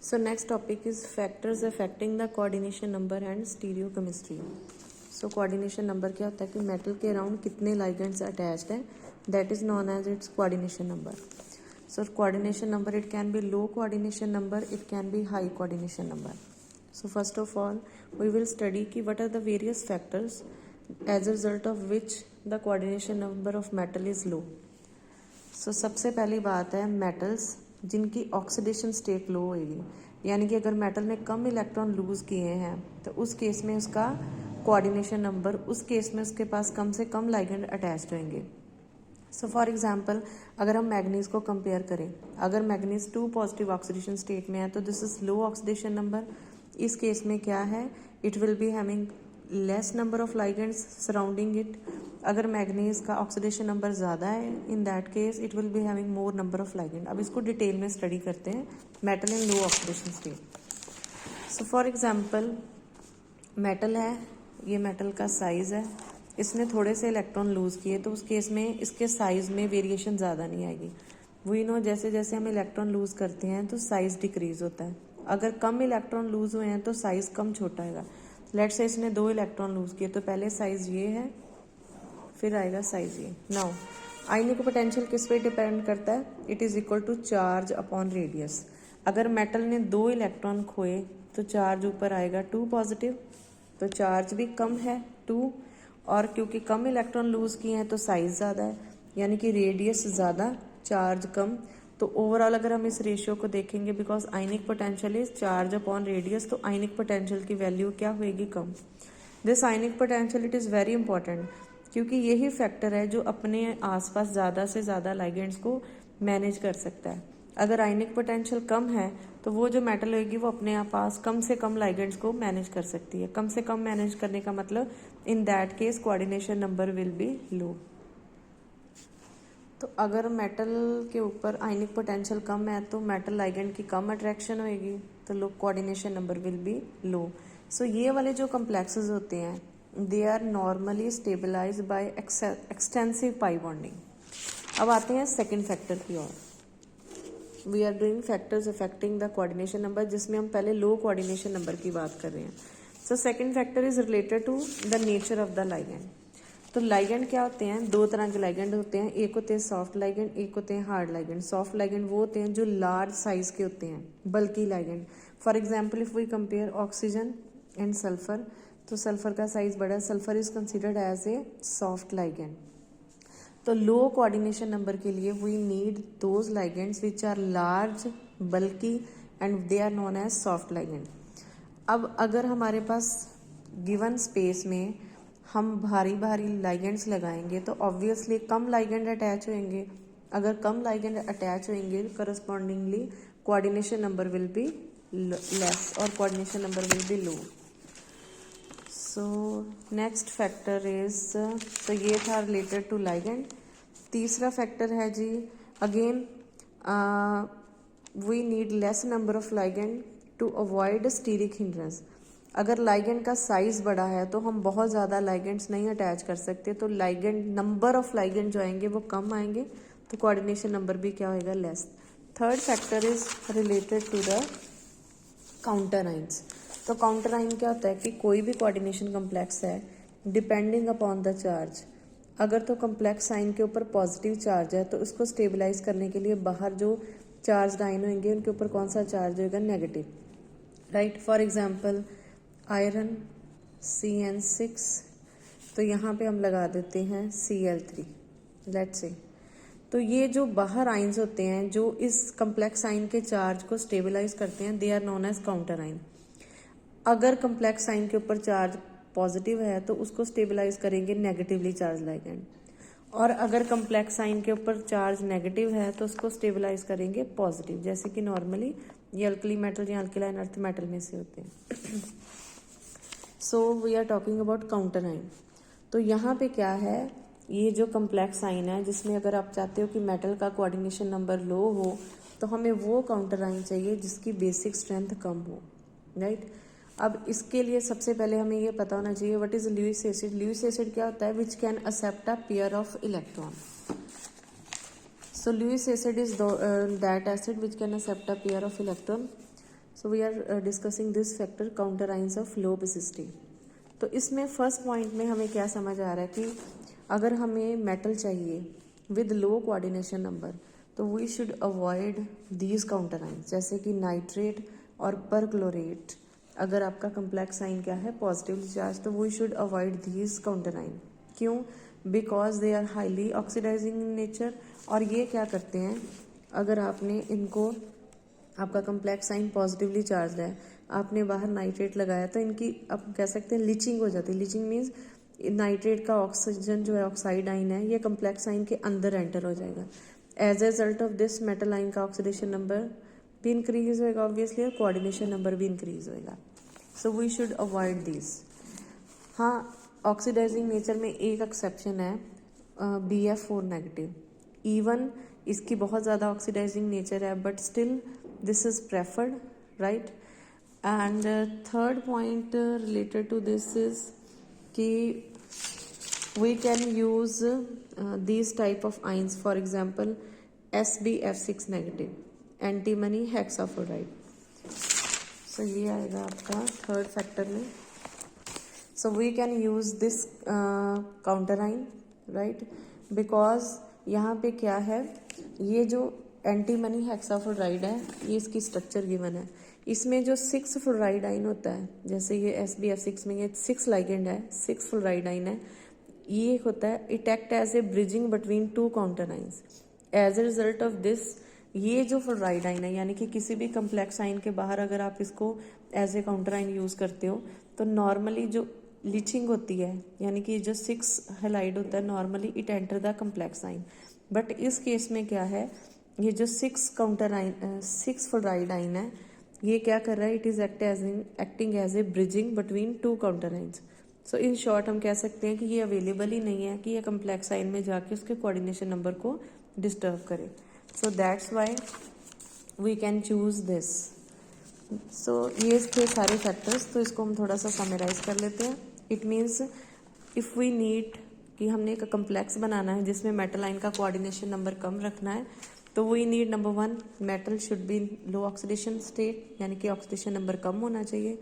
So next topic is factors affecting the coordination number and stereochemistry. So coordination number क्या होता है कि metal के अराउंड कितने ligands attached हैं, that is known as its coordination number. So coordination number, it can be low coordination number, it can be high coordination number. So first of all we will study कि what are the various factors as a result of which the coordination number of metal is low. So सबसे पहली बात है metals जिनकी oxidation state लो होगी, यानी कि अगर मेटल ने कम इलेक्ट्रॉन लूज किए हैं तो उस केस में उसका कोऑर्डिनेशन नंबर, उस केस में उसके पास कम से कम लाइगेंड अटैच्ड होंगे. सो फॉर एग्जांपल अगर हम मैग्नीज को कंपेयर करें, अगर मैग्नीज 2 पॉजिटिव ऑक्सीडेशन स्टेट में है तो this is low oxidation number. इस केस में क्या है, it will be having less number of ligands surrounding it. अगर मैग्नीज का ऑक्सीडेशन नंबर ज़्यादा है, इन that case it will be having more number of ligand. अब इसको डिटेल में स्टडी करते हैं, metal in low oxidation state. So for example metal है, ये मेटल का साइज़ है, इसने थोड़े से इलेक्ट्रॉन लूज किए तो उस केस में इसके साइज़ में वेरिएशन ज़्यादा नहीं आएगी. वी नो जैसे जैसे हम इलेक्ट्रॉन लूज करते हैं तो साइज़ डिक्रीज होता है. अगर कम इलेक्ट्रॉन लूज हुए हैं तो साइज़ कम छोटा आएगा. लेट्स से इसने 2 इलेक्ट्रॉन लूज किए तो पहले साइज़ ये है, फिर आएगा साइज ये. नाउ आयनिक पोटेंशियल किस पे डिपेंड करता है, it is equal to charge upon radius. अगर मेटल ने 2 इलेक्ट्रॉन खोए तो चार्ज ऊपर आएगा 2 पॉजिटिव, तो चार्ज भी कम है 2, और क्योंकि कम इलेक्ट्रॉन लूज किए हैं तो साइज ज़्यादा है, यानी कि रेडियस ज़्यादा चार्ज कम. तो ओवरऑल अगर हम इस रेशियो को देखेंगे, because ionic potential is charge upon radius, तो आयनिक पोटेंशियल की वैल्यू क्या होएगी, कम. This ionic potential it is very important, क्योंकि यही फैक्टर है जो अपने आसपास ज़्यादा से ज़्यादा लाइगेंड्स को मैनेज कर सकता है. अगर आयनिक पोटेंशियल कम है तो वो जो मेटल होगी वो अपने पास कम से कम लाइगेंड्स को मैनेज कर सकती है. कम से कम मैनेज करने का मतलब in that case coordination number will be low. तो अगर मेटल के ऊपर आयनिक पोटेंशियल कम है तो मेटल लाइगेंड की कम अट्रैक्शन होगी, तो low coordination number will be low. So ये वाले जो कम्प्लेक्सेस होते हैं they are normally stabilise by extensive pi bonding. अब आते हैं सेकंड फैक्टर की ओर. We are doing factors affecting the coordination number, जिसमें हम पहले लो कोऑर्डिनेशन नंबर की बात कर रहे हैं. So second factor is related to the nature of the ligand. तो लाइगेंड क्या होते हैं, 2 तरह के लाइगेंड होते हैं. एक होते हैं सॉफ्ट लाइगेंड, एक होते हैं हार्ड लाइगेंड. सॉफ्ट लाइगेंड वो होते हैं जो लार्ज साइज के होते हैं, बल्कि ligand. For example if we compare oxygen and sulphur, तो सल्फर का साइज बड़ा है, sulphur is considered as a soft ligand. तो लो कोऑर्डिनेशन नंबर के लिए we need those ligands which are large, बल्कि, and they are known as soft ligand. अब अगर हमारे पास गिवन स्पेस में हम भारी भारी लाइगेंड्स लगाएंगे तो ऑब्वियसली कम लाइगेंड अटैच होंगे. अगर कम लाइगेंड अटैच होंगे correspondingly coordination number will be less और coordination number will be low. So next factor is, तो ये था रिलेटेड टू लाइगेंड. तीसरा फैक्टर है जी, again we need less number of ligand to avoid steric hindrance. अगर ligand का size बड़ा है तो हम बहुत ज़्यादा लाइगेंड्स नहीं अटैच कर सकते, तो लाइगेंड नंबर ऑफ लाइगेंड जो आएंगे वो कम आएंगे, तो कोऑर्डिनेशन नंबर भी क्या होएगा, less. Third factor is related to the counter ions. तो काउंटर आइन क्या होता है कि कोई भी कोऑर्डिनेशन कम्प्लेक्स है डिपेंडिंग अपॉन द चार्ज. अगर तो कम्प्लेक्स आइन के ऊपर पॉजिटिव चार्ज है तो उसको स्टेबलाइज करने के लिए बाहर जो चार्ज आइन होंगे उनके ऊपर कौन सा चार्ज होगा, negative, right. For example iron CN6, तो यहाँ पे हम लगा देते हैं Cl3, लेट्स से. तो ये जो बाहर आइंस होते हैं जो इस कम्प्लेक्स आइन के चार्ज को स्टेबलाइज करते हैं, they are known as counter ion. अगर कम्प्लेक्स साइन के ऊपर चार्ज पॉजिटिव है तो उसको स्टेबलाइज करेंगे नेगेटिवली चार्ज लाइगेंड, और अगर कम्प्लेक्स साइन के ऊपर चार्ज नेगेटिव है तो उसको स्टेबलाइज करेंगे पॉजिटिव, जैसे कि नॉर्मली ये अल्कली मेटल या अल्कलाइन अर्थ मेटल में से होते हैं. So we are talking about counter ion. तो यहाँ पे क्या है, ये जो कम्प्लेक्स साइन है जिसमें अगर आप चाहते हो कि मेटल का कोऑर्डिनेशन नंबर लो हो तो हमें वो काउंटर आइन चाहिए जिसकी बेसिक स्ट्रेंथ कम हो, राइट. अब इसके लिए सबसे पहले हमें ये पता होना चाहिए what is Lewis acid. Lewis acid क्या होता है, which can accept a pair of electron. So Lewis acid is that acid which can accept a pair of electron. So we are discussing this factor counter ions of low basicity. तो इसमें first point में हमें क्या समझ आ रहा है कि अगर हमें मेटल चाहिए विद लो कोऑर्डिनेशन नंबर तो we should avoid these counter ions, जैसे कि नाइट्रेट और परक्लोरेट। अगर आपका कम्प्लेक्स साइन क्या है, पॉजिटिवली चार्ज, तो we should avoid these counter ion. क्यों? Because they are highly oxidizing in nature. और ये क्या करते हैं, अगर आपने इनको, आपका कम्प्लेक्स साइन पॉजिटिवली चार्ज है, आपने बाहर नाइट्रेट लगाया तो इनकी आप कह सकते हैं लीचिंग हो जाती है। लीचिंग मीन्स नाइट्रेट का ऑक्सीजन जो है, ऑक्साइड आइन है, ये कम्प्लेक्स साइन के अंदर एंटर हो जाएगा। As a result of this metal ion का ऑक्सीडेशन नंबर भी इंक्रीज होएगा ऑब्वियसली, और कोऑर्डिनेशन नंबर भी इंक्रीज होएगा। So we should avoid this. हाँ, ऑक्सीडाइजिंग नेचर में एक एक्सेप्शन है, BF4 नेगेटिव। इवन इसकी बहुत ज़्यादा ऑक्सीडाइजिंग नेचर है, but still this is preferred, right. And third point related to this is कि we can use these type of ions, for example SbF6 negative, antimony hexafluoride। so ये आएगा आपका third factor में। so we can use this counter ion, right, because यहाँ पे क्या है, ये जो एंटीमनी हेक्साफ्लोराइड है, ये इसकी स्ट्रक्चर गिवन है। इसमें जो 6 फ्लोराइड आइन होता है, जैसे ये SbF6 में ये 6 लाइगेंड है, 6 फ्लोराइड आइन है, ये होता है it act as a bridging between two counter ions. As a result of this, ये जो फ्लोराइड आइन है, यानी कि किसी भी कम्प्लेक्स आइन के बाहर अगर आप इसको एज ए काउंटर आइन यूज करते हो तो नॉर्मली जो लीचिंग होती है, यानी कि जो 6 हेलाइड होता है, normally it enter the complex आइन। बट इस केस में क्या है, ये जो 6 काउंटर आइन 6 फ्लोराइड आइन है, ये क्या कर रहा है, it is acting as a bridging between two counter ions. So in short हम कह सकते हैं कि ये अवेलेबल ही नहीं है कि ये कम्प्लेक्स साइन में जाके उसके कोऑर्डिनेशन नंबर को डिस्टर्ब करे। So that's why we can choose this. So ये थे सारे फैक्टर्स, तो इसको हम थोड़ा सा समराइज कर लेते हैं। It means if we need कि हमने एक कम्प्लेक्स बनाना है जिसमें मेटल आइन का कोऑर्डिनेशन नंबर कम रखना है, तो we need number 1, metal should be low oxidation state, यानी कि ऑक्सीडेशन नंबर कम होना चाहिए।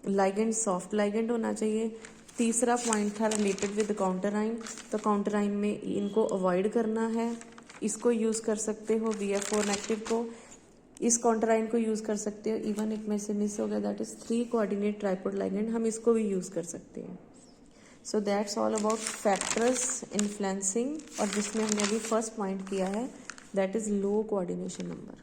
लाइगेंड सॉफ्ट लाइगेंड होना चाहिए। तीसरा पॉइंट था रिलेटेड विद काउंटर आइन, तो काउंटर आइन में इनको अवॉइड करना है। इसको यूज़ कर सकते हो BF4 नेगेटिव को, इस काउंटर आइन को यूज़ कर सकते हो। इवन एक में से मिस हो गया, that is 3 coordinate tripod ligand, हम इसको भी यूज़ कर सकते हैं। So that's all about factors influencing, और जिसमें हमने अभी फर्स्ट पॉइंट किया है that is low coordination number.